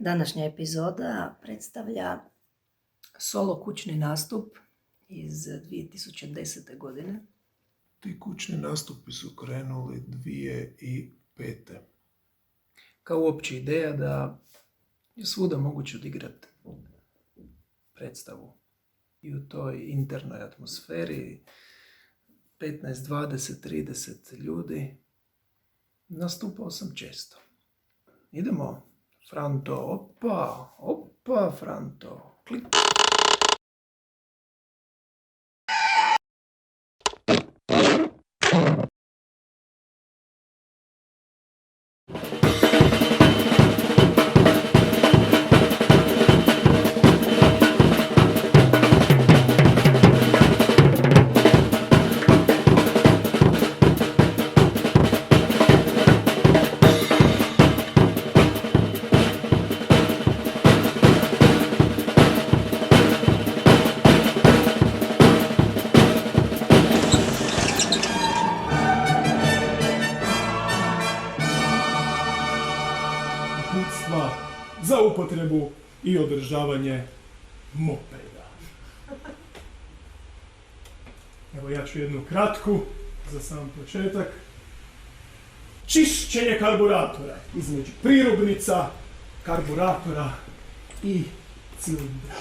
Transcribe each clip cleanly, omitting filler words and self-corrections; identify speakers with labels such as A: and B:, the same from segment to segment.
A: Današnja epizoda predstavlja solo kućni nastup iz 2010. godine.
B: Ti kućni nastupi su krenuli 2005.
C: Kao uopće ideja da je svuda moguće odigrati predstavu i u toj internoj atmosferi 15, 20, 30 ljudi. Nastupao sam često. Idemo, Franto, opa, Franto, klik.
D: Uputstva za upotrebu i održavanje mopeda. Evo ja ću jednu kratku za sam početak. Čišćenje karburatora između prirubnica, karburatora i cilindra.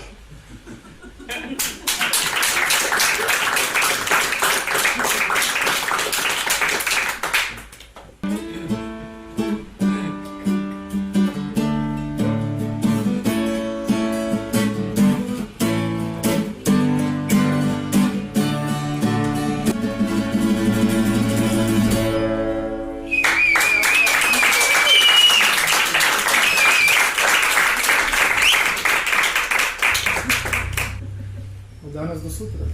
D: Od danas do sutra.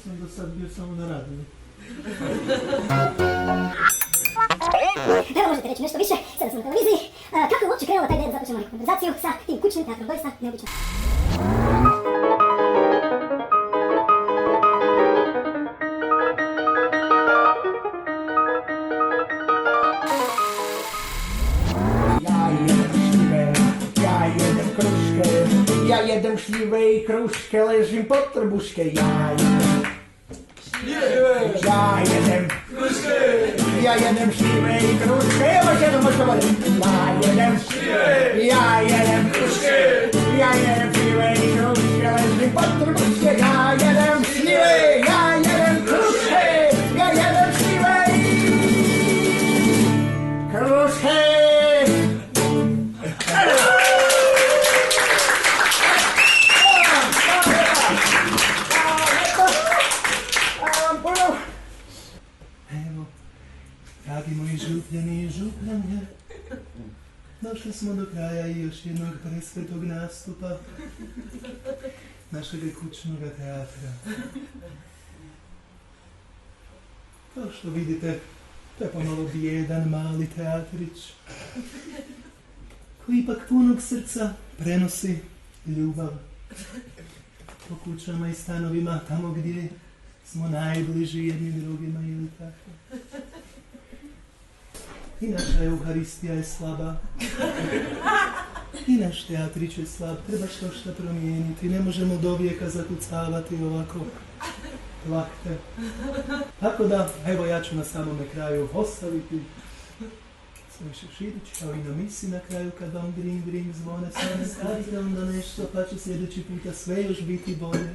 D: Sam do sad bio samo na radiju.
E: Evo možete reći nešto više, sada sam na televiziji. Kako je uopće krenula ta ideja da započnemo konverzaciju sa tim kućnim teatrom, doista neobično.
F: Ja jedem šljive i kruške, ležim pod trbuške, ja jedem kruške, ja jedem šljive i kruške, evo još jednom možda volim. Ja jedem kruške, ja jedem šljive i kruške, ležim pod trbuške, ja jedem šljive, ja jedem kruške, ja jedem šljive i kruške.
D: Evo, dragi moji župljani i župljanje,
G: Došli smo do kraja i još jednog presvetog nastupa našeg kućnog teatra. Kao što vidite, to je pomalo bijedan mali teatrić koji ipak punog srca prenosi ljubav po kućama i stanovima tamo gdje smo najbliži jedni drugima ili tako. I naša Euharistija je slaba. I naš teatrić je slab. Treba što promijeniti. Ne možemo do vijeka zakucavati ovako plahte. Tako da, evo ja ću na samome kraju ostaviti svoj šeširić, kao i na misi na kraju kad vam gring gring zvone. Samo stavite onda nešto pa će sljedeći puta sve još biti bolje.